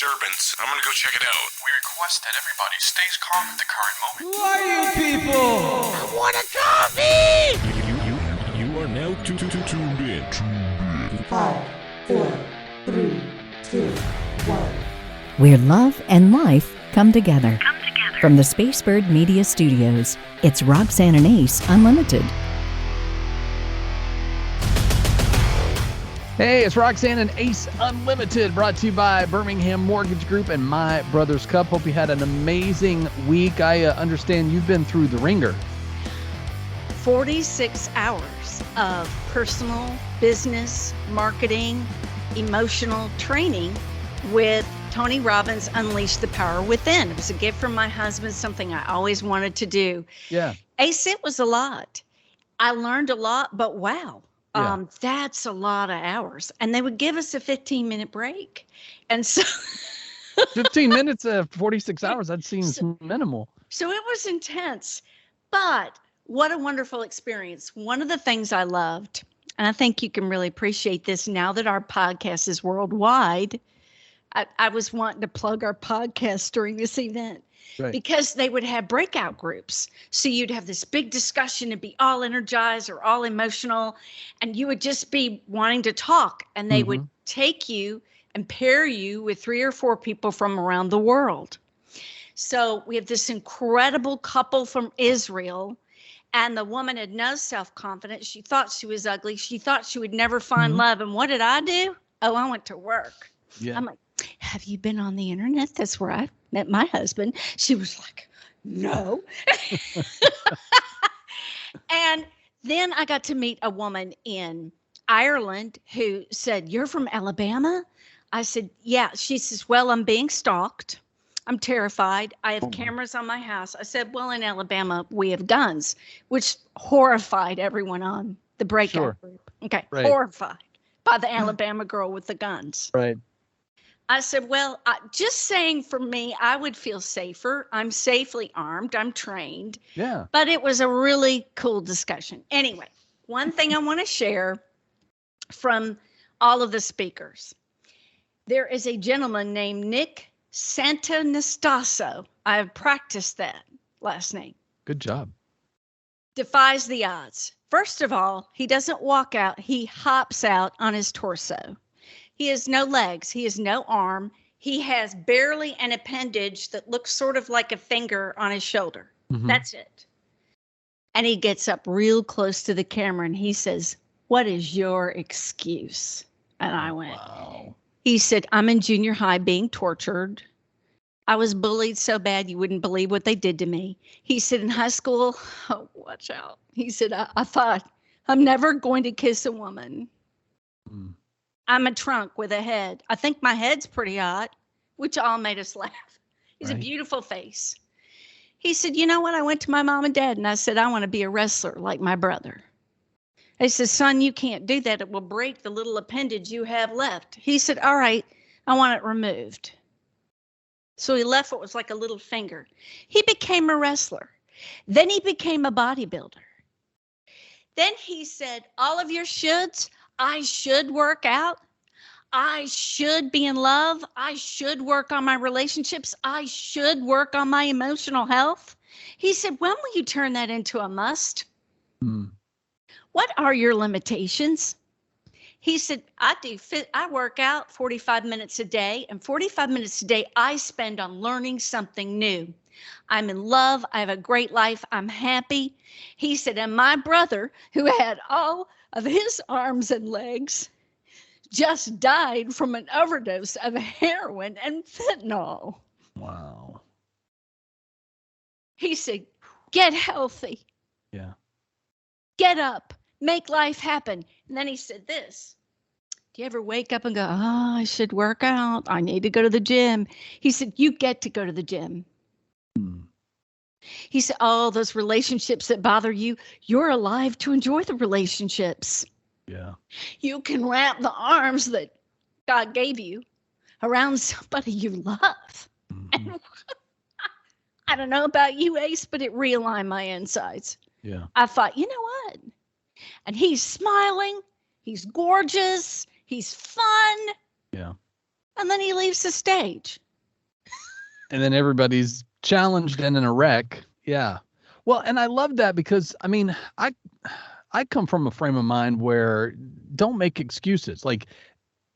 disturbance. I'm gonna go check it out. We request that everybody stays calm at the current moment. Who are you people? I want a coffee! You are now tuned in. 5, 4, 3, 2, 1. Where love and life come together. From the Spacebird Media Studios, it's Roxanne and Ace Unlimited. Hey, it's Roxanne and Ace Unlimited, brought to you by Birmingham Mortgage Group and My Brother's Cup. Hope you had an amazing week. I understand you've been through the ringer. 46 hours of personal, business, marketing, emotional training with Tony Robbins' Unleash the Power Within. It was a gift from my husband, something I always wanted to do. Yeah. Ace, it was a lot. I learned a lot, but wow. Yeah. That's a lot of hours. And they would give us a 15-minute break. And so 15 minutes of 46 hours, that seems minimal. So it was intense, but what a wonderful experience. One of the things I loved, and I think you can really appreciate this now that our podcast is worldwide. I was wanting to plug our podcast during this event. Right. Because they would have breakout groups. So you'd have this big discussion and be all energized or all emotional, and you would just be wanting to talk, and they would take you and pair you with 3 or 4 people from around the world. So we have this incredible couple from Israel, and the woman had no self-confidence. She thought she was ugly. She thought she would never find love. And what did I do? Oh, I went to work. Yeah. I'm like, have you been on the internet? That's where I met my husband. She was like, no. And then I got to meet a woman in Ireland who said, you're from Alabama? I said, yeah. She says, well, I'm being stalked. I'm terrified. I have cameras on my house. I said, well, in Alabama, we have guns, which horrified everyone on the breakout group. Okay, right. Horrified by the Alabama girl with the guns. Right. I said, well, just saying for me, I would feel safer. I'm safely armed. I'm trained. Yeah. But it was a really cool discussion. Anyway, one thing I want to share from all of the speakers. There is a gentleman named Nick Santanastaso. I have practiced that last name. Good job. Defies the odds. First of all, he doesn't walk out. He hops out on his torso. He has no legs. He has no arm. He has barely an appendage that looks sort of like a finger on his shoulder. That's it. And he gets up real close to the camera and he says, what is your excuse? And I went, wow. He said, I'm in junior high being tortured. I was bullied so bad you wouldn't believe what they did to me. He said, in high school, oh, watch out. He said, I thought, I'm never going to kiss a woman. I'm a trunk with a head. I think my head's pretty hot, which all made us laugh. He's a beautiful face. He said, you know what? I went to my mom and dad and I said, I want to be a wrestler like my brother. They said, son, you can't do that. It will break the little appendage you have left. He said, all right, I want it removed. So he left what was like a little finger. He became a wrestler. Then he became a bodybuilder. Then he said, all of your shoulds, I should work out. I should be in love. I should work on my relationships. I should work on my emotional health. He said, when will you turn that into a must? What are your limitations? He said, I work out 45 minutes a day, and 45 minutes a day I spend on learning something new. I'm in love. I have a great life. I'm happy. He said, and my brother, who had all of his arms and legs, just died from an overdose of heroin and fentanyl. Wow. He said, get healthy. Yeah. Get up. Make life happen. And then he said this. Do you ever wake up and go, oh, I should work out. I need to go to the gym. He said, you get to go to the gym. He said, oh, those relationships that bother you, you're alive to enjoy the relationships. Yeah. You can wrap the arms that God gave you around somebody you love. And I don't know about you, Ace, but it realigned my insides. Yeah. I thought, you know what? And he's smiling. He's gorgeous. He's fun. Yeah. And then he leaves the stage. And then everybody's challenged and in a wreck. Yeah. Well, and I love that because, I mean, I come from a frame of mind where don't make excuses. Like,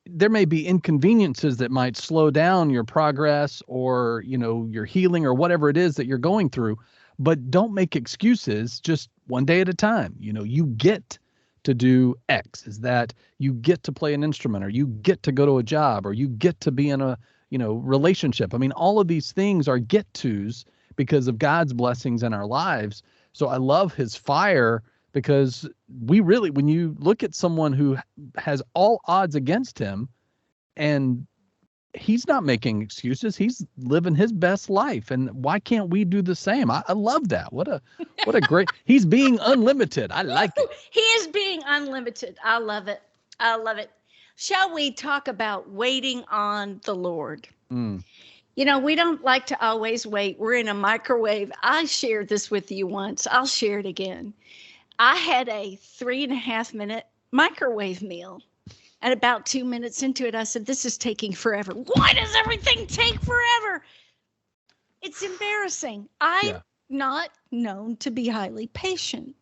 there may be inconveniences that might slow down your progress or, your healing or whatever it is that you're going through, but don't make excuses. Just one day at a time. You get to do X. Is that you get to play an instrument, or you get to go to a job, or you get to be in a, relationship. I mean, all of these things are get tos because of God's blessings in our lives. So I love his fire, because when you look at someone who has all odds against him and he's not making excuses, he's living his best life. And why can't we do the same? I love that. What a great, he's being unlimited. I like it. He is being unlimited. I love it. I love it. Shall we talk about waiting on the Lord? We don't like to always wait. We're in a microwave. I shared this with you once. I'll share it again. I had a 3.5 minute microwave meal. And about 2 minutes into it, I said, this is taking forever. Why does everything take forever? It's embarrassing. I'm not known to be highly patient.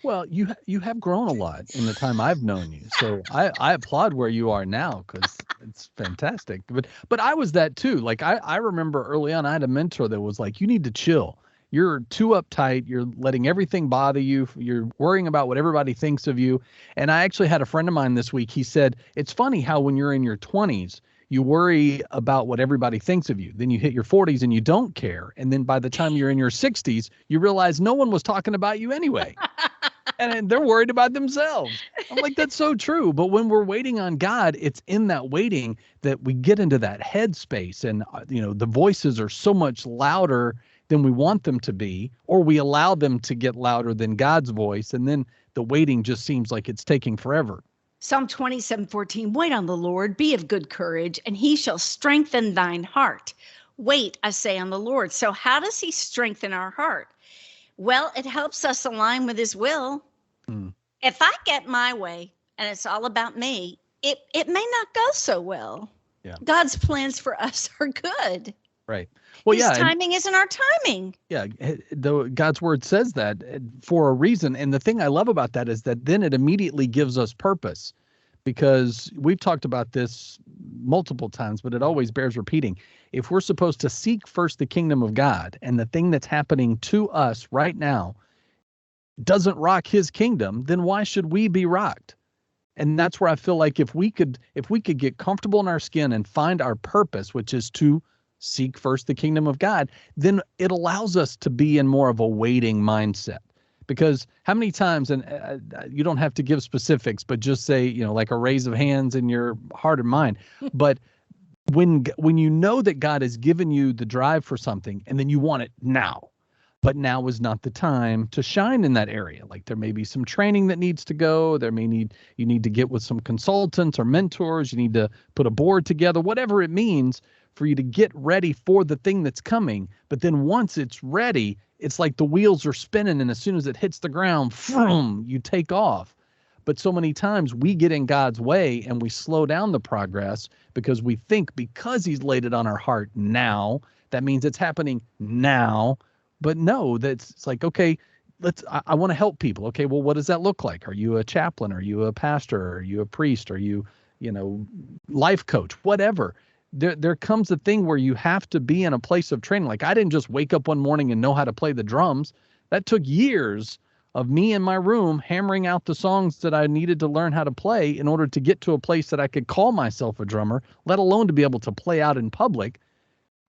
Well, you have grown a lot in the time I've known you. So I applaud where you are now, because it's fantastic. But I was that too. Like, I remember early on, I had a mentor that was like, you need to chill. You're too uptight. You're letting everything bother you. You're worrying about what everybody thinks of you. And I actually had a friend of mine this week. He said, it's funny how when you're in your 20s, you worry about what everybody thinks of you. Then you hit your 40s and you don't care. And then by the time you're in your 60s, you realize no one was talking about you anyway. And they're worried about themselves. I'm like, that's so true. But when we're waiting on God, it's in that waiting that we get into that headspace. And, the voices are so much louder than we want them to be, or we allow them to get louder than God's voice. And then the waiting just seems like it's taking forever. Psalm 27:14, wait on the Lord, be of good courage, and he shall strengthen thine heart. Wait, I say, on the Lord. So how does he strengthen our heart? Well, it helps us align with his will. If I get my way and it's all about me, it may not go so well. Yeah. God's plans for us are good. Right. Well, his timing isn't our timing. Yeah. God's word says that for a reason. And the thing I love about that is that then it immediately gives us purpose, because we've talked about this multiple times, but it always bears repeating. If we're supposed to seek first the kingdom of God, and the thing that's happening to us right now doesn't rock his kingdom, then why should we be rocked? And that's where I feel like if we could get comfortable in our skin and find our purpose, which is to seek first the kingdom of God, then it allows us to be in more of a waiting mindset. Because how many times, and you don't have to give specifics, but just say, like a raise of hands in your heart and mind. But when you know that God has given you the drive for something, and then you want it now, but now is not the time to shine in that area. Like, there may be some training that needs to go. You need to get with some consultants or mentors. You need to put a board together, whatever it means for you to get ready for the thing that's coming. But then once it's ready, it's like the wheels are spinning, and as soon as it hits the ground, vroom, you take off. But so many times we get in God's way and we slow down the progress because we think because he's laid it on our heart now, that means it's happening now. But no, it's like, okay, I want to help people. Okay, well, what does that look like? Are you a chaplain? Are you a pastor? Are you a priest? Are you, life coach? Whatever. There comes a thing where you have to be in a place of training. Like, I didn't just wake up one morning and know how to play the drums. That took years of me in my room hammering out the songs that I needed to learn how to play in order to get to a place that I could call myself a drummer, let alone to be able to play out in public.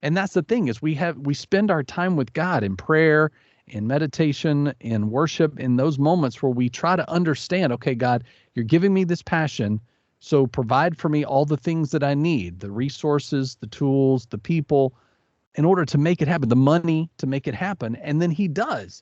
And that's the thing, is we spend our time with God in prayer, in meditation, in worship, in those moments where we try to understand, okay, God, you're giving me this passion, so provide for me all the things that I need, the resources, the tools, the people, in order to make it happen, the money to make it happen. And then he does.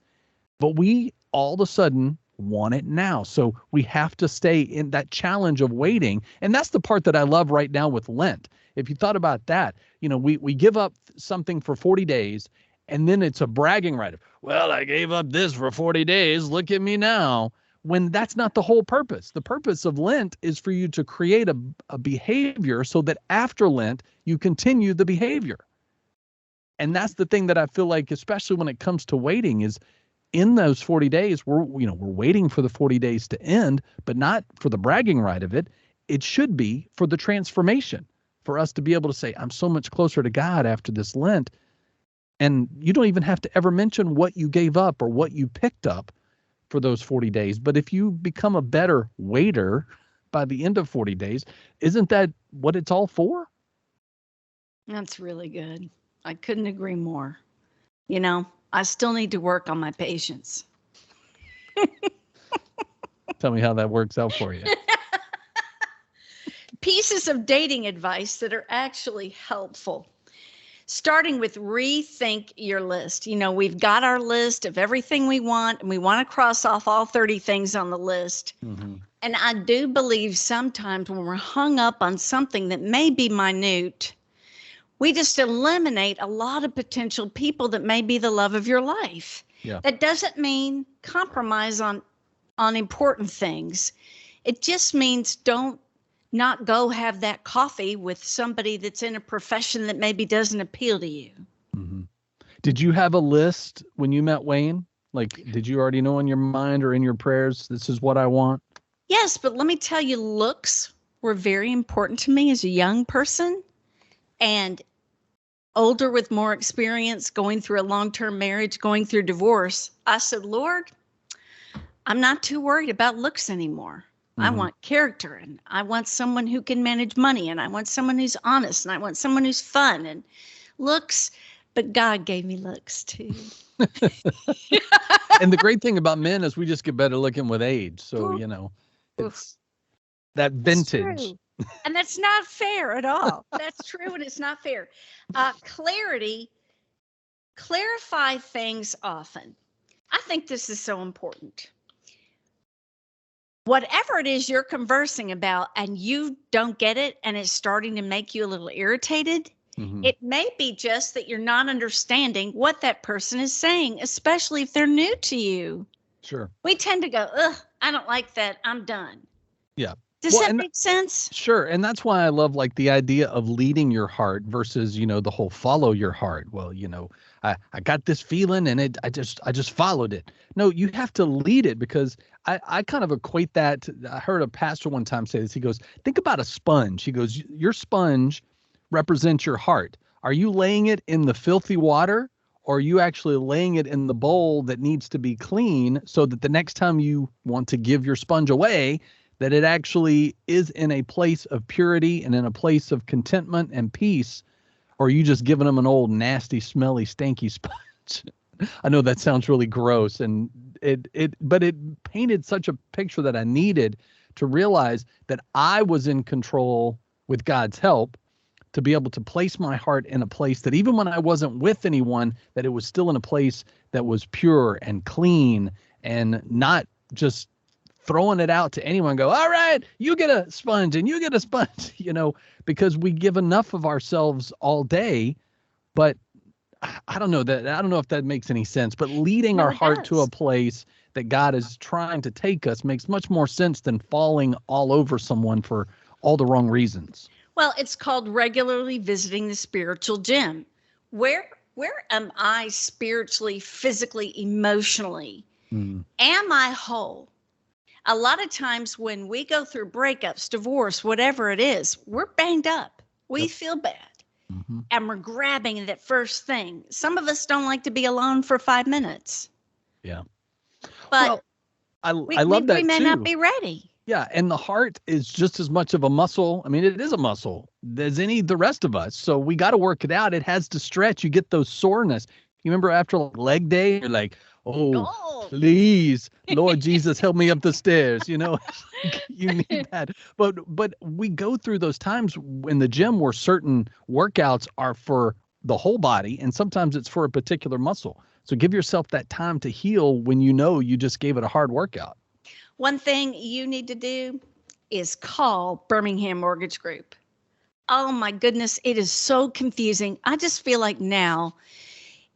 But we all of a sudden want it now. So we have to stay in that challenge of waiting. And that's the part that I love right now with Lent. If you thought about that, we give up something for 40 days, and then it's a bragging right of, well, I gave up this for 40 days. Look at me now. when that's not the whole purpose. The purpose of Lent is for you to create a behavior so that after Lent, you continue the behavior. And that's the thing that I feel like, especially when it comes to waiting, is in those 40 days, we're waiting for the 40 days to end, but not for the bragging right of it. It should be for the transformation, for us to be able to say, I'm so much closer to God after this Lent. And you don't even have to ever mention what you gave up or what you picked up for those 40 days. But if you become a better waiter by the end of 40 days, isn't that what it's all for? That's really good. I couldn't agree more. I still need to work on my patience. Tell me how that works out for you. Pieces of dating advice that are actually helpful. Starting with rethink your list. We've got our list of everything we want, and we want to cross off all 30 things on the list. Mm-hmm. And I do believe sometimes when we're hung up on something that may be minute, we just eliminate a lot of potential people that may be the love of your life. Yeah. That doesn't mean compromise on important things. It just means don't not go have that coffee with somebody that's in a profession that maybe doesn't appeal to you. Mm-hmm. Did you have a list when you met Wayne? Like, did you already know in your mind or in your prayers, this is what I want? Yes, but let me tell you, looks were very important to me as a young person. And older with more experience, going through a long-term marriage, going through divorce, I said, Lord, I'm not too worried about looks anymore. Mm-hmm. I want character, and I want someone who can manage money, and I want someone who's honest, and I want someone who's fun, and looks, but God gave me looks too. And the great thing about men is we just get better looking with age. So, it's that vintage. And that's not fair at all. That's true, and it's not fair. Clarify things often. I think this is so important. Whatever it is you're conversing about and you don't get it and it's starting to make you a little irritated, mm-hmm. It may be just that you're not understanding what that person is saying, especially if they're new to you. Sure. We tend to go, ugh, I don't like that. I'm done. Yeah. Does that make sense? Sure. And that's why I love like the idea of leading your heart versus, the whole follow your heart. Well, I got this feeling and I just followed it. No, you have to lead it, because I kind of equate that to, I heard a pastor one time say this. He goes, think about a sponge. He goes, your sponge represents your heart. Are you laying it in the filthy water, or are you actually laying it in the bowl that needs to be clean so that the next time you want to give your sponge away, that it actually is in a place of purity and in a place of contentment and peace? Or are you just giving them an old nasty, smelly, stanky sponge? I know that sounds really gross, and but it painted such a picture that I needed to realize that I was in control with God's help to be able to place my heart in a place that even when I wasn't with anyone, that it was still in a place that was pure and clean, and not just throwing it out to anyone, go, all right, you get a sponge and you get a sponge, because we give enough of ourselves all day. But I don't know if that makes any sense, but leading our heart to a place that God is trying to take us makes much more sense than falling all over someone for all the wrong reasons. Well, it's called regularly visiting the spiritual gym. Where am I spiritually, physically, emotionally? Am I whole? A lot of times when we go through breakups, divorce, whatever it is, we're banged up. We feel bad. Mm-hmm. And we're grabbing that first thing. Some of us don't like to be alone for 5 minutes. Yeah. But I love that we may too. not be ready. Yeah. And the heart is just as much of a muscle. I mean, it is a muscle as the rest of us. So we got to work it out. It has to stretch. You get those soreness. You remember after leg day, you're like, oh, please, Lord Jesus, help me up the stairs. You need that. But we go through those times in the gym where certain workouts are for the whole body, and sometimes it's for a particular muscle. So give yourself that time to heal when you just gave it a hard workout. One thing you need to do is call Birmingham Mortgage Group. Oh my goodness, it is so confusing. I just feel like now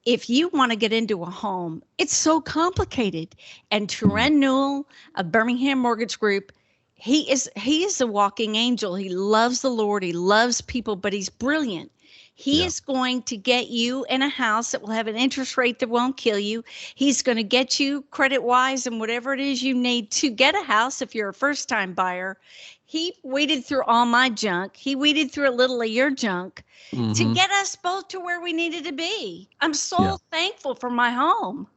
if you want to get into a home, it's so complicated. And Turan Newell of Birmingham Mortgage Group, he is a walking angel. He loves the Lord. He loves people, but he's brilliant. He is going to get you in a house that will have an interest rate that won't kill you. He's going to get you credit wise and whatever it is you need to get a house if you're a first time buyer. He weeded through all my junk. He weeded through a little of your junk to get us both to where we needed to be. I'm so thankful for my home.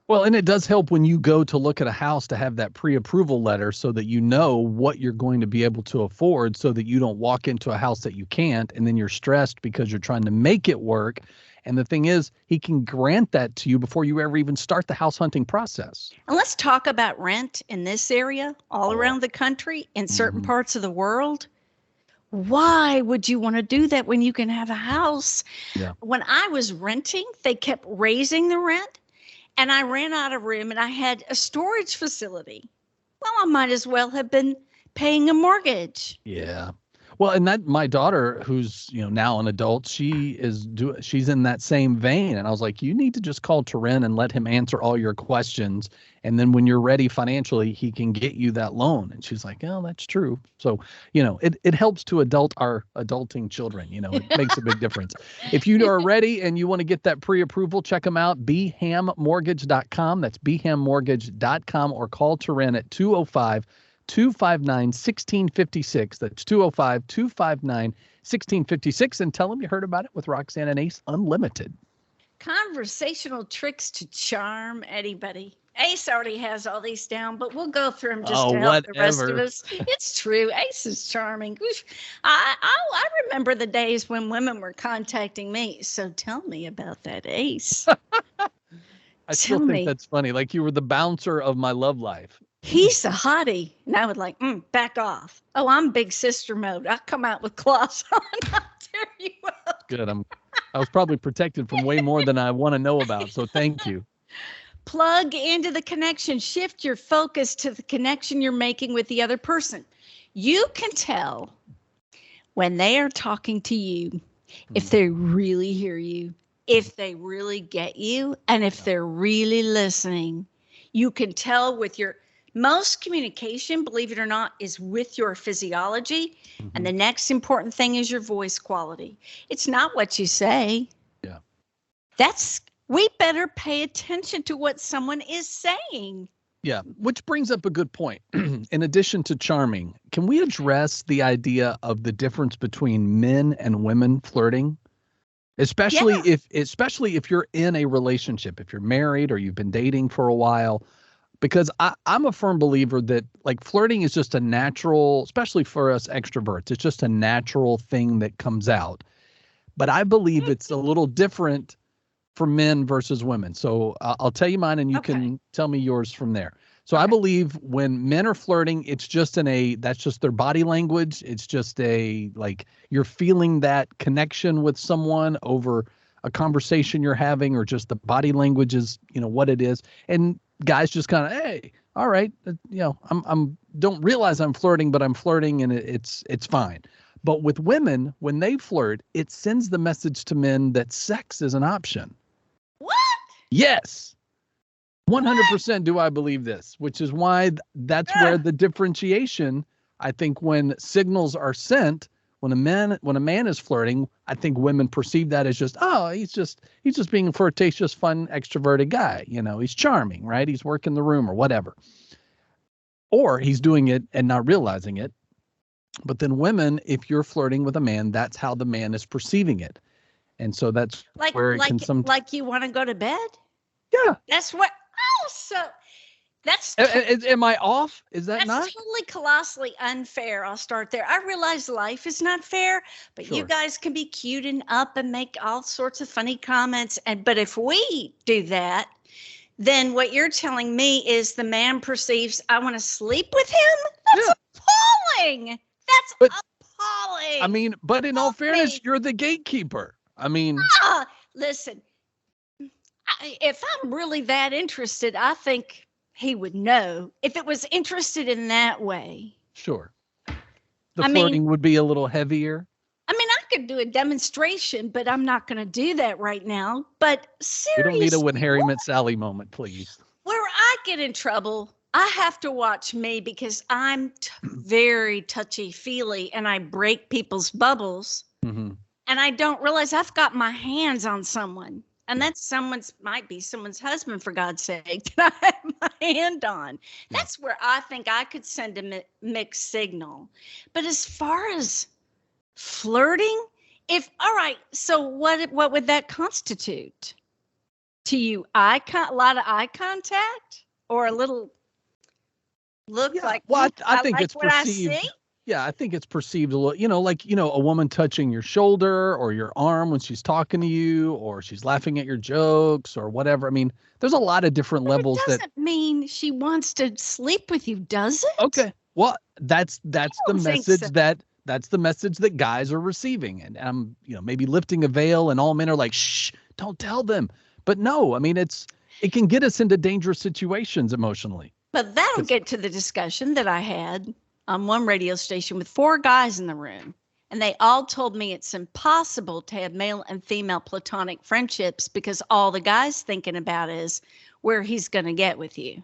Well, and it does help when you go to look at a house to have that pre-approval letter so that you know what you're going to be able to afford so that you don't walk into a house that you can't and then you're stressed because you're trying to make it work. And the thing is, he can grant that to you before you ever even start the house hunting process. And let's talk about rent in this area, all around the country, in certain parts of the world. Why would you want to do that when you can have a house? Yeah. When I was renting, they kept raising the rent. And I ran out of room and I had a storage facility. Well, I might as well have been paying a mortgage. Yeah. Well, and that my daughter, who's, now an adult, she's in that same vein. And I was like, you need to just call Turin and let him answer all your questions. And then when you're ready financially, he can get you that loan. And she's like, oh, that's true. So, it helps to our adulting children. It makes a big difference. If you are ready and you want to get that pre-approval, check them out, bhammortgage.com. That's bhammortgage.com, or call Turin at 205-259-1656. That's 205-259-1656. And tell them you heard about it with Roxanne and Ace Unlimited. Conversational tricks to charm anybody. Ace already has all these down, but we'll go through them just to help the rest of us. It's true. Ace is charming. I remember the days when women were contacting me. So tell me about that, Ace. I still think that's funny. Like you were the bouncer of my love life. He's a hottie. And I would like, back off. Oh, I'm big sister mode. I come out with claws on. I'll tear you up. Good. I was probably protected from way more than I want to know about. So thank you. Plug into the connection. Shift your focus to the connection you're making with the other person. You can tell when they are talking to you if they really hear you, if they really get you, and if they're really listening. You can tell with your most communication, believe it or not, is with your physiology. And the next important thing is your voice quality. It's not what you say. Yeah. We better pay attention to what someone is saying. Yeah, which brings up a good point. In addition to charming, can we address the idea of the difference between men and women flirting? Especially if you're in a relationship, if you're married or you've been dating for a while. Because I'm a firm believer that like flirting is just a natural, especially for us extroverts, it's just a natural thing that comes out. But I believe it's a little different for men versus women. So I'll tell you mine and you can tell me yours from there. So I believe when men are flirting, it's just that's just their body language. It's just like you're feeling that connection with someone over a conversation you're having, or just the body language is, what it is. And guys just kind of, hey, all right, I'm don't realize I'm flirting, but I'm flirting and it's fine. But with women, when they flirt, it sends the message to men that sex is an option. What? Yes. 100% do I believe this, which is why that's where the differentiation, I think, when signals are sent, when a man is flirting, I think women perceive that as just, oh, he's just being a flirtatious, fun, extroverted guy. He's charming, right? He's working the room or whatever. Or he's doing it and not realizing it. But then women, if you're flirting with a man, that's how the man is perceiving it. And so that's where it can sometimes. Like you want to go to bed? Yeah. That's what. Oh, so that's. Am I off? Is that not? That's totally colossally unfair. I'll start there. I realize life is not fair, but you guys can be cute and up and make all sorts of funny comments. But if we do that, then what you're telling me is the man perceives I want to sleep with him? That's appalling. That's appalling. I mean, but in all fairness, you're the gatekeeper. I mean, listen, if I'm really that interested, I think he would know. If it was interested in that way. Sure. The flirting would be a little heavier. I mean, I could do a demonstration, but I'm not going to do that right now. But We seriously, don't need a when Harry met Sally moment, please. where I get in trouble, I have to watch me because I'm very touchy-feely and I break people's bubbles. Mm-hmm. And I don't realize I've got my hands on someone. And that's might be someone's husband, for God's sake, that I have my hand on. That's where I think I could send a mixed signal. But as far as flirting, all right, so what would that constitute to you? A lot of eye contact or a little look like, well, I think like it's what I perceived. see? Yeah, I think it's perceived a little, like, a woman touching your shoulder or your arm when she's talking to you, or she's laughing at your jokes or whatever. I mean, there's a lot of different levels It doesn't mean she wants to sleep with you, does it? Okay. Well, that's the don't think message so. that's the message that guys are receiving. And I'm, maybe lifting a veil and all men are like, shh, don't tell them. But no, I mean, it can get us into dangerous situations emotionally. But that'll get to the discussion that I had on one radio station with 4 guys in the room. And they all told me it's impossible to have male and female platonic friendships because all the guy's thinking about is where he's going to get with you.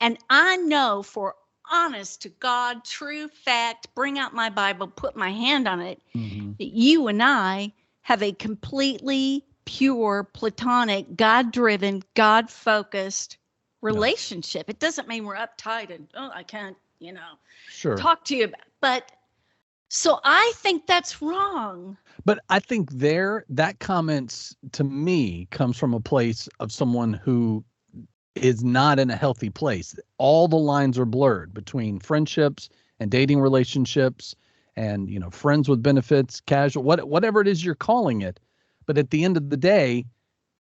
And I know for honest to God, true fact, bring out my Bible, put my hand on it, that you and I have a completely pure, platonic, God-driven, God-focused relationship. It doesn't mean we're uptight and, I can't, Sure. talk to you about. But so I think that's wrong. But I think that comments to me comes from a place of someone who is not in a healthy place. All the lines are blurred between friendships and dating relationships and, friends with benefits, casual, whatever it is you're calling it. But at the end of the day,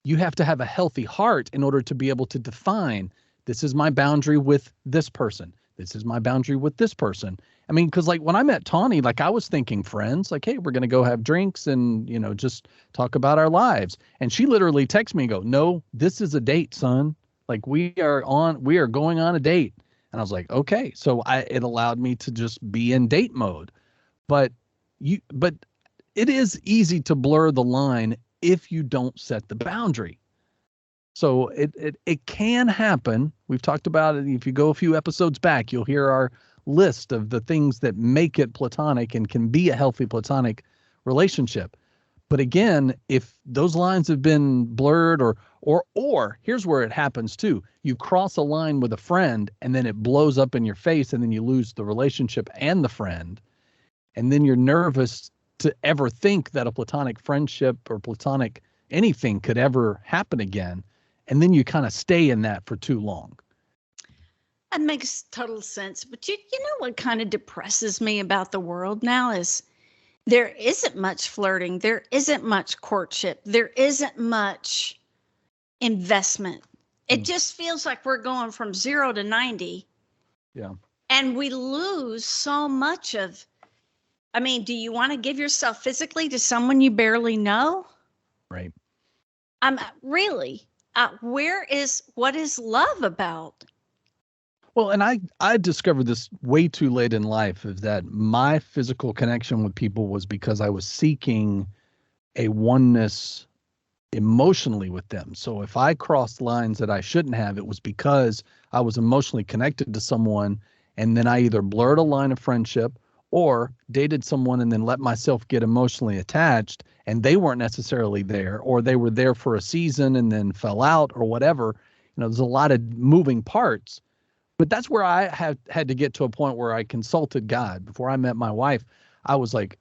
you have to have a healthy heart in order to be able to define, this is my boundary with this person. This is my boundary with this person. I mean, because like when I met Tawny, like I was thinking friends, like, hey, we're going to go have drinks and, just talk about our lives. And she literally texts me and go, no, this is a date, son. Like we are going on a date. And I was like, okay. So it allowed me to just be in date mode. But it is easy to blur the line if you don't set the boundary. So it can happen. We've talked about it. If you go a few episodes back, you'll hear our list of the things that make it platonic and can be a healthy platonic relationship. But again, if those lines have been blurred or here's where it happens too. You cross a line with a friend and then it blows up in your face and then you lose the relationship and the friend. And then you're nervous to ever think that a platonic friendship or platonic anything could ever happen again. And then you kind of stay in that for too long. That makes total sense. But you know what kind of depresses me about the world now is there isn't much flirting. There isn't much courtship. There isn't much investment. It just feels like we're going from 0 to 90. Yeah. And we lose so much of, do you want to give yourself physically to someone you barely know? Right. Really, what is love about? Well, and I discovered this way too late in life, is that my physical connection with people was because I was seeking a oneness emotionally with them. So if I crossed lines that I shouldn't have, it was because I was emotionally connected to someone, and then I either blurred a line of friendship or dated someone and then let myself get emotionally attached, and they weren't necessarily there, or they were there for a season and then fell out or whatever. There's a lot of moving parts. But that's where I had to get to a point where I consulted God. Before I met my wife, I was like,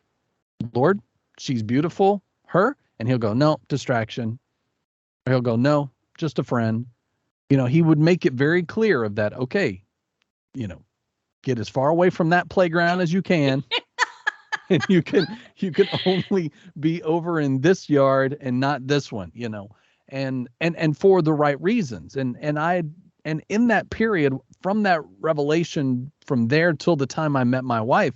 Lord, she's beautiful, her. And he'll go, no, distraction. Or he'll go, no, just a friend. He would make it very clear of that. Okay, get as far away from that playground as you can. And you can only be over in this yard and not this one, and for the right reasons. And in that period, from that revelation, from there till the time I met my wife,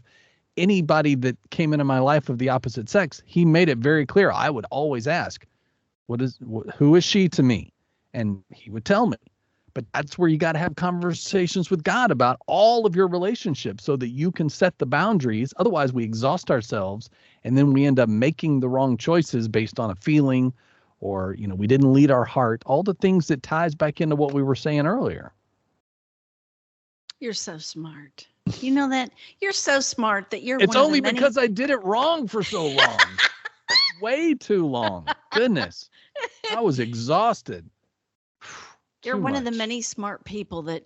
anybody that came into my life of the opposite sex, he made it very clear. I would always ask, who is she to me? And he would tell me. But that's where you got to have conversations with God about all of your relationships so that you can set the boundaries. Otherwise, we exhaust ourselves and then we end up making the wrong choices based on a feeling or, we didn't lead our heart. All the things that ties back into what we were saying earlier. You're so smart. You know that? You're so smart that you're It's one only of the many... because I did it wrong for so long. Way too long. Goodness. I was exhausted. You're one of the many smart people that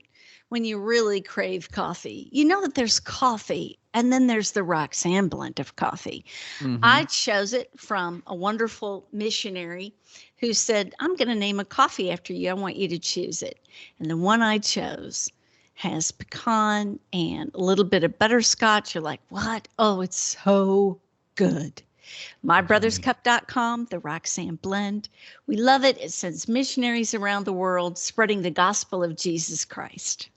when you really crave coffee, you know that there's coffee and then there's the Roxanne blend of coffee. Mm-hmm. I chose it from a wonderful missionary who said, I'm going to name a coffee after you. I want you to choose it. And the one I chose has pecan and a little bit of butterscotch. You're like, what? Oh, it's so good. MyBrothersCup.com, the Roxanne blend. We love it. It sends missionaries around the world spreading the gospel of Jesus Christ.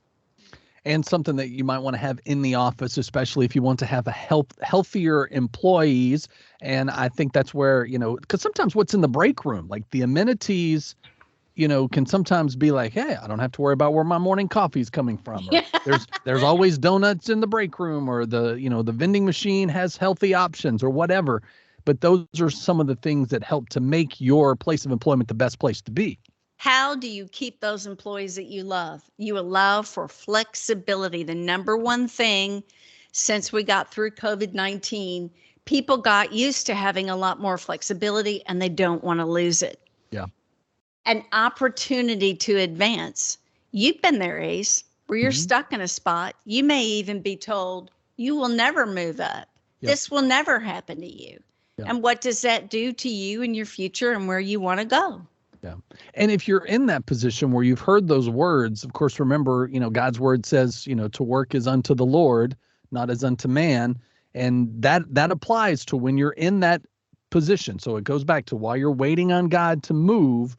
And something that you might want to have in the office, especially if you want to have a healthier employees. And I think that's where, because sometimes what's in the break room, like the amenities, can sometimes be like, hey, I don't have to worry about where my morning coffee is coming from. Or there's always donuts in the break room, or the vending machine has healthy options or whatever. But those are some of the things that help to make your place of employment the best place to be. How do you keep those employees that you love? You allow for flexibility. The number one thing since we got through COVID-19, people got used to having a lot more flexibility and they don't want to lose it. Yeah. An opportunity to advance. You've been there, Ace, where you're stuck in a spot. You may even be told you will never move up. Yep. This will never happen to you. Yeah. And what does that do to you and your future and where you want to go? Yeah. And if you're in that position where you've heard those words, of course, remember, God's word says, to work is unto the Lord, not as unto man. And that applies to when you're in that position. So it goes back to while you're waiting on God to move,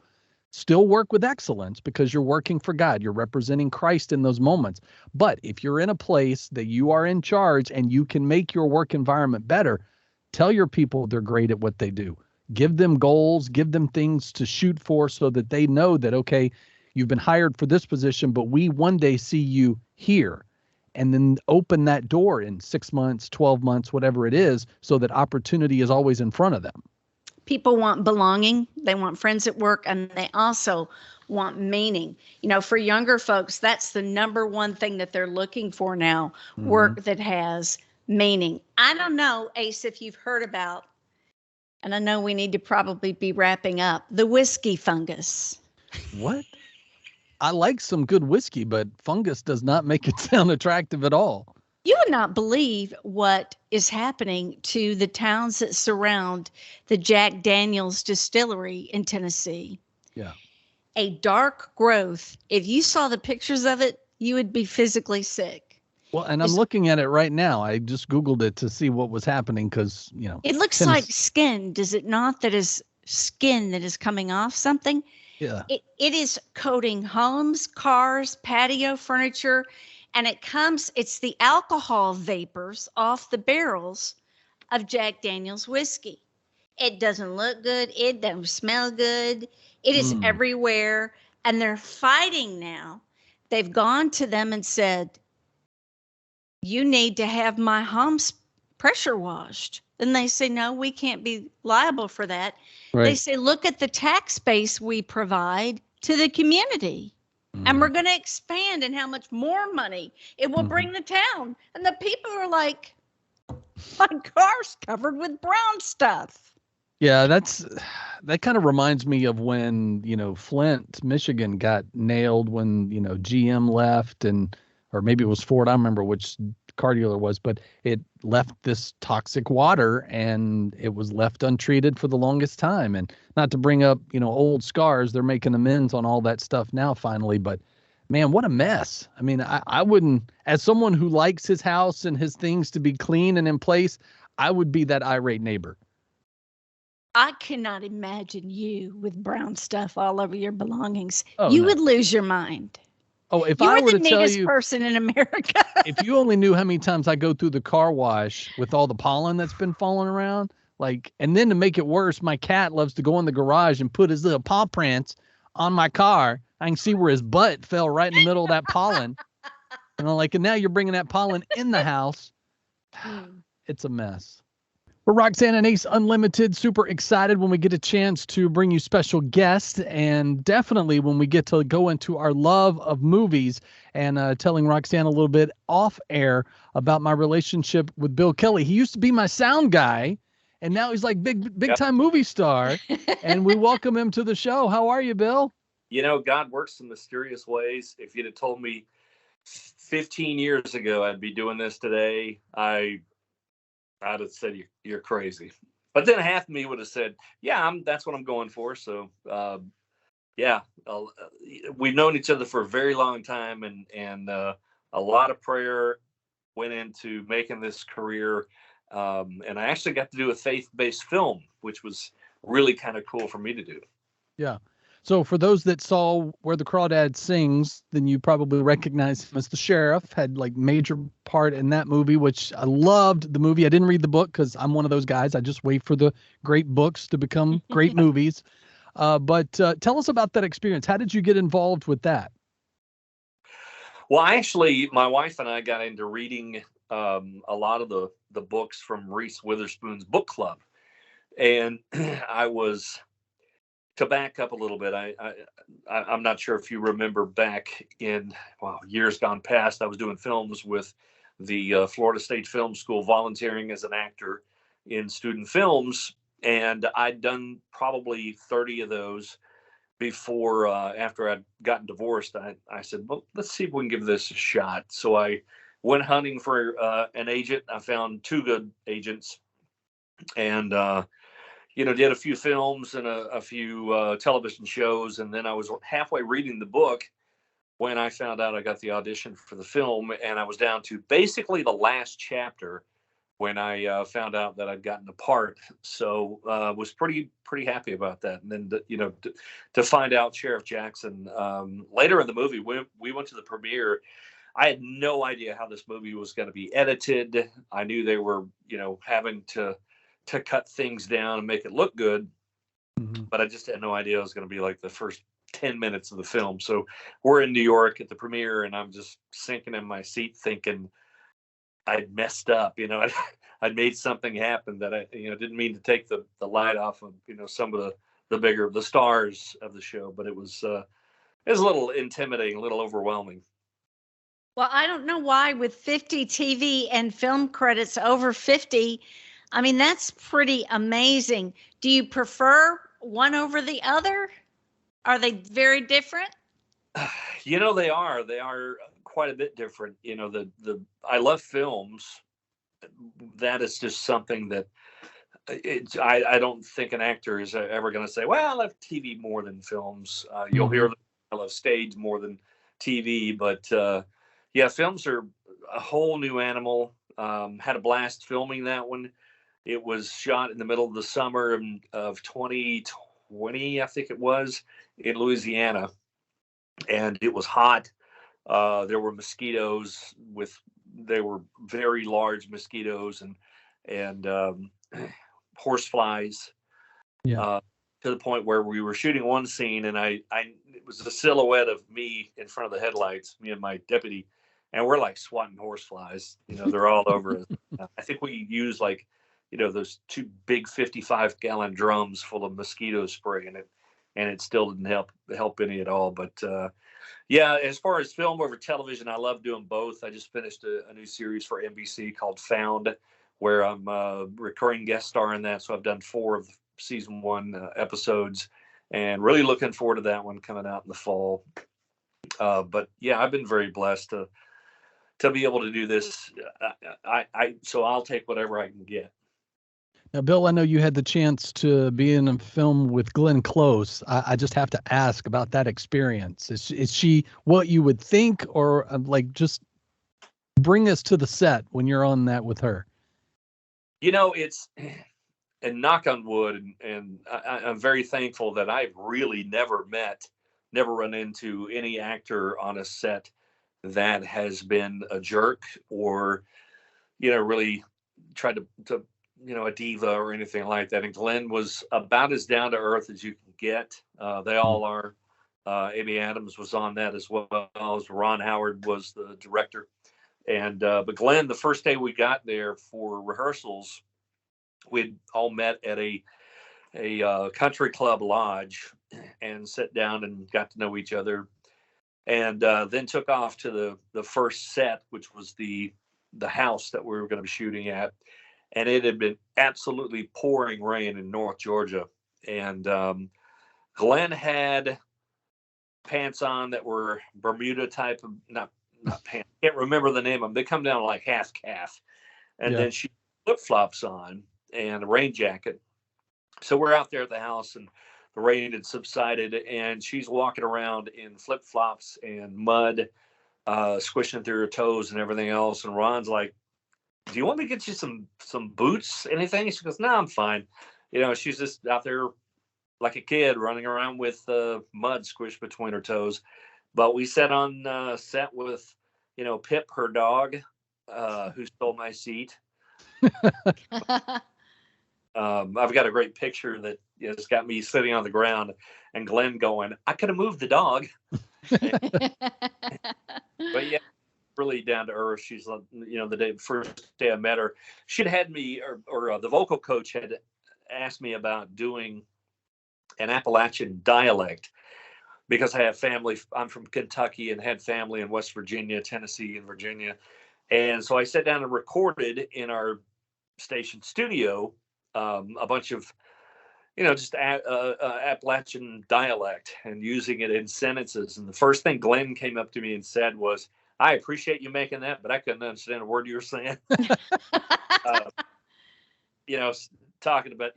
still work with excellence because you're working for God. You're representing Christ in those moments. But if you're in a place that you are in charge and you can make your work environment better, tell your people they're great at what they do. Give them goals, give them things to shoot for so that they know that, okay, you've been hired for this position, but we one day see you here. And then open that door in 6 months, 12 months, whatever it is, so that opportunity is always in front of them. People want belonging. They want friends at work, and they also want meaning. For younger folks, that's the number one thing that they're looking for now, work that has meaning. I don't know, Ace, if you've heard about, and I know we need to probably be wrapping up, the whiskey fungus. What? I like some good whiskey, but fungus does not make it sound attractive at all. You would not believe what is happening to the towns that surround the Jack Daniel's distillery in Tennessee. Yeah. A dark growth. If you saw the pictures of it, you would be physically sick. Well, and I'm looking at it right now. I just Googled it to see what was happening because, it looks like skin, does it not? That is skin that is coming off something. Yeah. It is coating homes, cars, patio furniture, and it's the alcohol vapors off the barrels of Jack Daniel's whiskey. It doesn't look good. It doesn't smell good. It is everywhere. And they're fighting now. They've gone to them and said, you need to have my homes pressure washed. And they say, no, we can't be liable for that. Right. They say, look at the tax base we provide to the community. And we're going to expand and how much more money it will bring the town. And the people are like, my car's covered with brown stuff. Yeah, that kind of reminds me of when, Flint, Michigan got nailed when, GM left or maybe it was Ford. I don't remember which car dealer it was, but it left this toxic water and it was left untreated for the longest time. And not to bring up, old scars, they're making amends on all that stuff now finally, but man, what a mess. I mean, I wouldn't, as someone who likes his house and his things to be clean and in place, I would be that irate neighbor. I cannot imagine you with brown stuff all over your belongings. Oh, you no. would lose your mind. Oh, if you I are were the to tell neatest you, person in America. if you only knew how many times I go through the car wash with all the pollen that's been falling around, and then to make it worse, my cat loves to go in the garage and put his little paw prints on my car. I can see where his butt fell right in the middle of that pollen. And I'm like, and now you're bringing that pollen in the house. It's a mess. We're Roxanne and Ace Unlimited. Super excited when we get a chance to bring you special guests, and definitely when we get to go into our love of movies and telling Roxanne a little bit off air about my relationship with Bill Kelly. He used to be my sound guy, and now he's like big time movie star. And we welcome him to the show. How are you, Bill? You know, God works in mysterious ways. If you'd have told me 15 years ago I'd be doing this today, I'd have said you're crazy. But then half of me would have said, yeah, that's what I'm going for. So, we've known each other for a very long time, and a lot of prayer went into making this career. And I actually got to do a faith-based film, which was really kind of cool for me to do. Yeah. So for those that saw Where the Crawdads Sings, then you probably recognize him as the sheriff, had like major part in that movie, which I loved the movie. I didn't read the book because I'm one of those guys. I just wait for the great books to become great movies. But tell us about that experience. How did you get involved with that? Well, actually, my wife and I got into reading a lot of the books from Reese Witherspoon's book club. And to back up a little bit, I'm not sure if you remember back in years gone past, I was doing films with the Florida State Film School, volunteering as an actor in student films, and I'd done probably 30 of those before. After I'd gotten divorced, I said, well, let's see if we can give this a shot. So I went hunting for an agent. I found two good agents, and did a few films and a few television shows. And then I was halfway reading the book when I found out I got the audition for the film. And I was down to basically the last chapter when I found out that I'd gotten the part. So was pretty happy about that. And then, to find out Sheriff Jackson later in the movie, we went to the premiere. I had no idea how this movie was going to be edited. I knew they were, having to cut things down and make it look good. Mm-hmm. But I just had no idea it was going to be like the first 10 minutes of the film. So we're in New York at the premiere, and I'm just sinking in my seat thinking I'd messed up. I'd made something happen that I, didn't mean to take the light off of, some of the stars of the show. But it was a little intimidating, a little overwhelming. Well, I don't know why with 50 TV and film credits over 50, I mean, that's pretty amazing. Do you prefer one over the other? Are they very different? They are. They are quite a bit different. I love films. That is just something that I don't think an actor is ever going to say, well, I love TV more than films. You'll hear I love stage more than TV. But, films are a whole new animal. Had a blast filming that one. It was shot in the middle of the summer of 2020, I think it was, in Louisiana. And it was hot. There were mosquitoes they were very large mosquitoes and horse flies. Yeah. To the point where we were shooting one scene, and it was a silhouette of me in front of the headlights, me and my deputy, and we're like swatting horse flies. They're all over us. I think we used those two big 55-gallon drums full of mosquito spray in it, and it still didn't help any at all. But as far as film over television, I love doing both. I just finished a new series for NBC called Found, where I'm a recurring guest star in that. So I've done 4 of season 1 episodes, and really looking forward to that one coming out in the fall. But I've been very blessed to be able to do this. So I'll take whatever I can get. Now, Bill, I know you had the chance to be in a film with Glenn Close. I just have to ask about that experience. Is she what you would think, or just bring us to the set when you're on that with her? It's, and knock on wood, and I'm very thankful that I've really never run into any actor on a set that has been a jerk or, really tried to a diva or anything like that. And Glenn was about as down to earth as you can get. They all are, Amy Adams was on that as well. As Ron Howard was the director. And but Glenn, the first day we got there for rehearsals, we'd all met at a country club lodge and sat down and got to know each other, and then took off to the first set, which was the house that we were going to be shooting at, and it had been absolutely pouring rain in North Georgia, and Glenn had pants on that were Bermuda type of not pants. I can't remember the name of them. They come down like half calf, and then she flip flops on and a rain jacket. So we're out there at the house, and the rain had subsided, and she's walking around in flip flops and mud, squishing through her toes and everything else. And Ron's like, "Do you want me to get you some boots, anything?" She goes, "No, I'm fine." You know, she's just out there like a kid running around with mud squished between her toes. But we sat on set with, Pip, her dog, who stole my seat. I've got a great picture that has got me sitting on the ground and Glenn going, "I could have moved the dog." But yeah, really down to earth. She's, the first day I met her, she'd had me, or the vocal coach had asked me about doing an Appalachian dialect because I have family. I'm from Kentucky and had family in West Virginia, Tennessee, and Virginia. And so I sat down and recorded in our station studio a bunch of, just Appalachian dialect and using it in sentences. And the first thing Glenn came up to me and said was, "I appreciate you making that, but I couldn't understand a word you were saying." Talking about,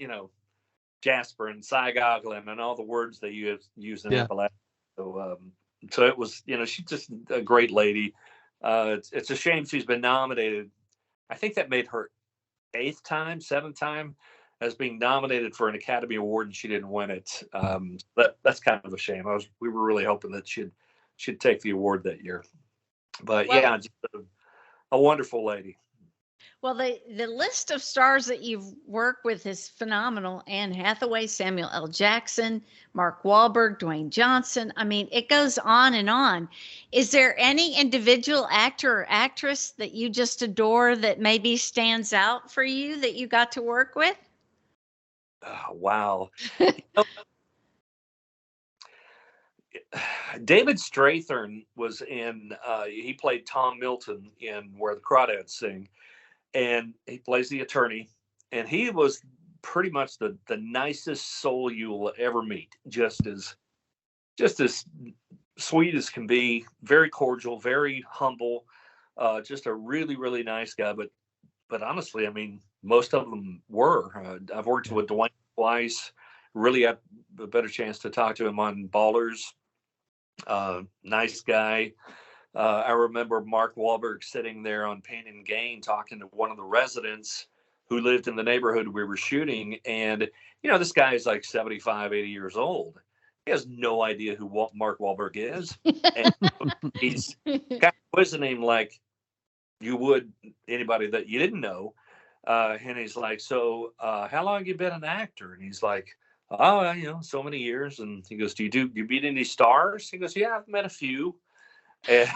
Jasper and Saigoglin and all the words they use in Appalachia. So it was, she's just a great lady. It's a shame she's been nominated. I think that made her 7th time as being nominated for an Academy Award, and she didn't win it. That's kind of a shame. We were really hoping that she'd take the award that year. But just a wonderful lady. Well, the list of stars that you've worked with is phenomenal. Anne Hathaway, Samuel L. Jackson, Mark Wahlberg, Dwayne Johnson. I mean, it goes on and on. Is there any individual actor or actress that you just adore that maybe stands out for you that you got to work with? Oh, wow. David Strathern was in, he played Tom Milton in Where the Crawdads Sing. And he plays the attorney, and he was pretty much the nicest soul you will ever meet. Just as sweet as can be, very cordial, very humble, just a really, really nice guy. But honestly, I mean, most of them were. I've worked with Dwayne twice. Really had a better chance to talk to him on Ballers. Nice guy. I remember Mark Wahlberg sitting there on Pain and Gain talking to one of the residents who lived in the neighborhood we were shooting. And, this guy is like 75, 80 years old. He has no idea who Mark Wahlberg is. And he's kind of quizzing him like you would anybody that you didn't know. And he's like, "So how long have you been an actor?" And he's like, "Oh, so many years." And he goes, Do you beat any stars?" He goes, "Yeah, I've met a few." And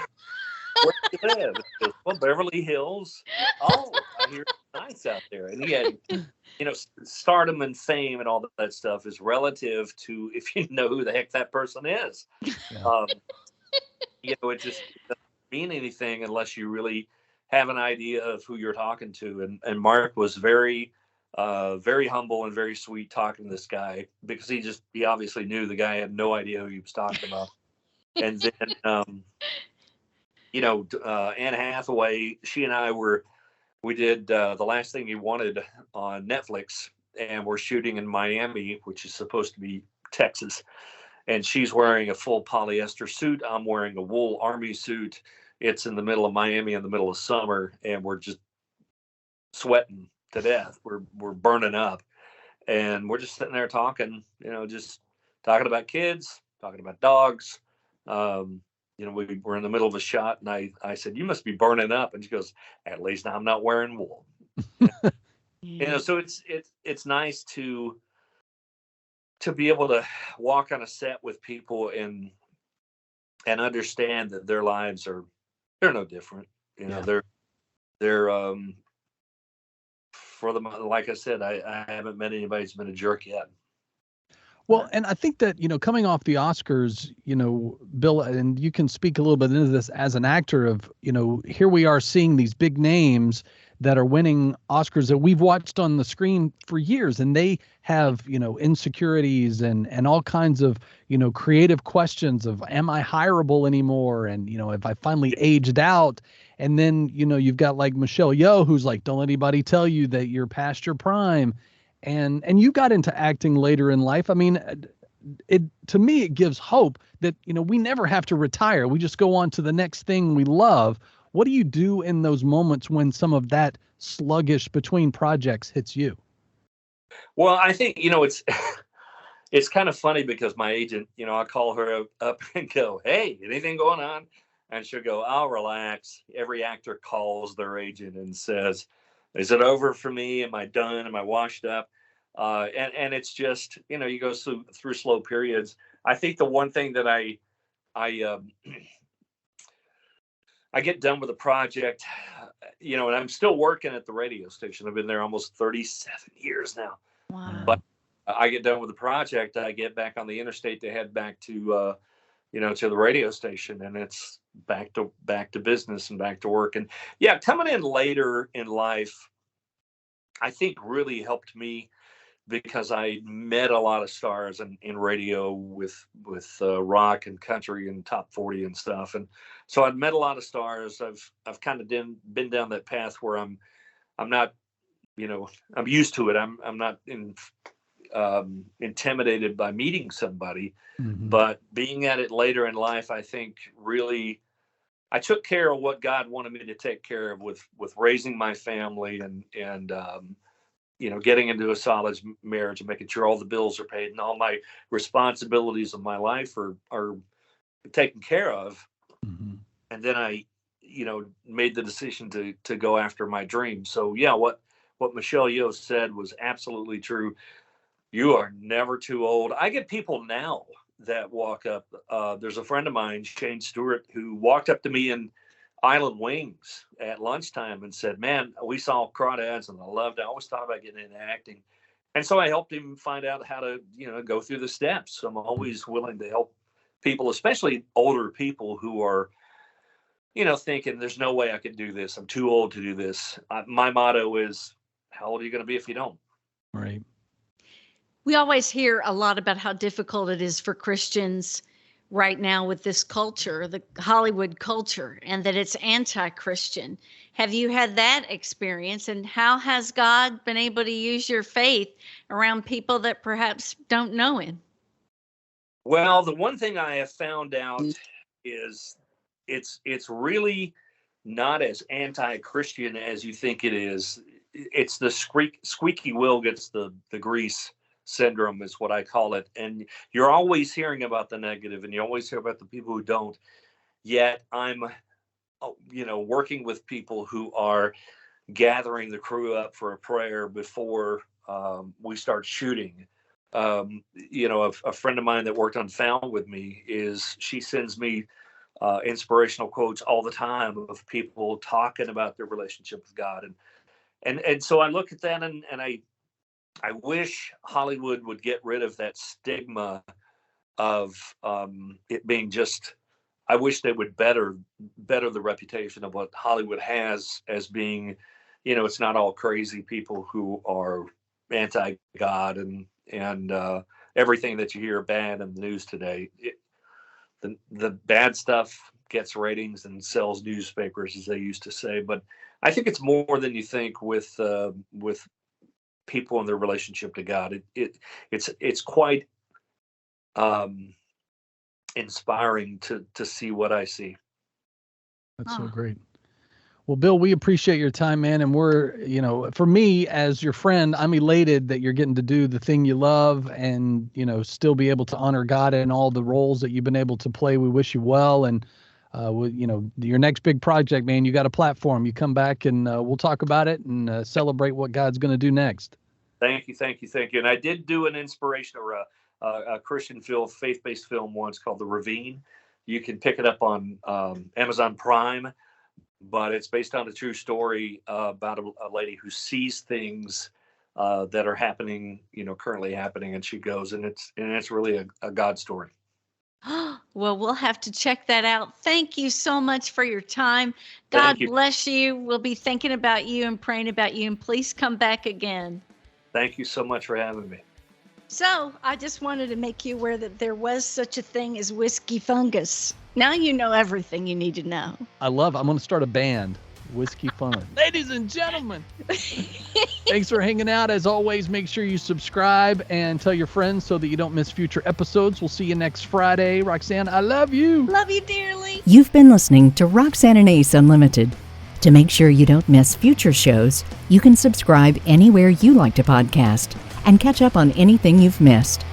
where do you live? He goes, "Well, Beverly Hills." "Oh, I hear it's nice out there." And he had, stardom and fame and all that stuff is relative to if you know who the heck that person is. Yeah. It just doesn't mean anything unless you really have an idea of who you're talking to. And Mark was very, very humble and very sweet talking to this guy because he obviously knew the guy had no idea who he was talking about. And then, Anne Hathaway, she and I we did The Last Thing You Wanted on Netflix, and we're shooting in Miami, which is supposed to be Texas. And she's wearing a full polyester suit. I'm wearing a wool army suit. It's in the middle of Miami in the middle of summer, and we're just sweating to death. We're burning up, and we're just sitting there talking, just talking about kids, talking about dogs. We were in the middle of a shot, and I said, "You must be burning up." And she goes, "At least I'm not wearing wool." So it's nice to be able to walk on a set with people and and understand that their lives they're no different. You know, Yeah. they're for them. Like I said, I haven't met anybody who's been a jerk yet. Well, and I think that, coming off the Oscars, Bill, and you can speak a little bit into this as an actor of, here we are seeing these big names that are winning Oscars that we've watched on the screen for years, and they have, insecurities and all kinds of, creative questions of, am I hireable anymore? And, if I finally aged out, and then, you've got like Michelle Yeoh, who's like, don't let anybody tell you that you're past your prime. And you got into acting later in life. I mean, to me, it gives hope that, we never have to retire. We just go on to the next thing we love. What do you do in those moments when some of that sluggish between projects hits you? Well, I think, it's it's kind of funny because my agent, I call her up and go, hey, anything going on? And she'll go, I'll relax. Every actor calls their agent and says, is it over for me? Am I done? Am I washed up? And it's just, you go through slow periods. I think the one thing that I get done with a project, and I'm still working at the radio station. I've been there almost 37 years now. Wow. But I get done with the project, I get back on the interstate to head back to, to the radio station, and it's back to business and back to work. And yeah, coming in later in life, I think really helped me because I met a lot of stars in radio with rock and country and top 40 and stuff. And so I've met a lot of stars. I've kind of been down that path where I'm not, I'm used to it. I'm not intimidated by meeting somebody, but being at it later in life, I think really I took care of what God wanted me to take care of with raising my family and getting into a solid marriage and making sure all the bills are paid and all my responsibilities of my life are taken care of. And then I, made the decision to go after my dream. So yeah, what Michelle Yeoh said was absolutely true. You are never too old. I get people now that walk up. There's a friend of mine, Shane Stewart, who walked up to me in Island Wings at lunchtime and said, man, we saw Crawdads and I loved it. I always thought about getting into acting. And so I helped him find out how to, go through the steps. I'm always willing to help people, especially older people who are, thinking there's no way I could do this. I'm too old to do this. My motto is, how old are you going to be if you don't? Right. We always hear a lot about how difficult it is for Christians right now with this culture, the Hollywood culture, and that it's anti-Christian. Have you had that experience, and how has God been able to use your faith around people that perhaps don't know him? Well, the one thing I have found out is it's really not as anti-Christian as you think it is. It's the squeaky wheel gets the grease syndrome is what I call it. And you're always hearing about the negative and you always hear about the people who don't. Yet I'm, working with people who are gathering the crew up for a prayer before we start shooting. A friend of mine that worked on Found with me she sends me inspirational quotes all the time of people talking about their relationship with God. And so I look at that and I wish Hollywood would get rid of that stigma of it being just, I wish they would better the reputation of what Hollywood has as being, it's not all crazy people who are anti-God and everything that you hear bad in the news today. The bad stuff gets ratings and sells newspapers, as they used to say. But I think it's more than you think with people in their relationship to God. It's quite inspiring to see what I see. That's so great. Well, Bill, we appreciate your time, man. And we're, for me as your friend, I'm elated that you're getting to do the thing you love and, still be able to honor God in all the roles that you've been able to play. We wish you well. And, your next big project, man, you got a platform. You come back and we'll talk about it and celebrate what God's going to do next. Thank you. And I did do an inspiration or a Christian film, faith-based film once called The Ravine. You can pick it up on Amazon Prime, but it's based on a true story about a lady who sees things that are happening, currently happening, and she goes, and it's really a God story. Well, we'll have to check that out. Thank you so much for your time. God bless you. We'll be thinking about you and praying about you, and please come back again. Thank you so much for having me. So I just wanted to make you aware that there was such a thing as whiskey fungus. Now you know everything you need to know. I'm going to start a band, Whiskey Fun. Ladies and gentlemen, thanks for hanging out. As always, make sure you subscribe and tell your friends so that you don't miss future episodes. We'll see you next Friday. Roxanne, I love you. Love you dearly. You've been listening to Roxanne and Ace Unlimited. To make sure you don't miss future shows, you can subscribe anywhere you like to podcast and catch up on anything you've missed.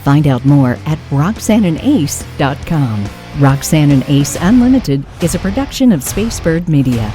Find out more at RoxanneandAce.com. Roxanne and Ace Unlimited is a production of Spacebird Media.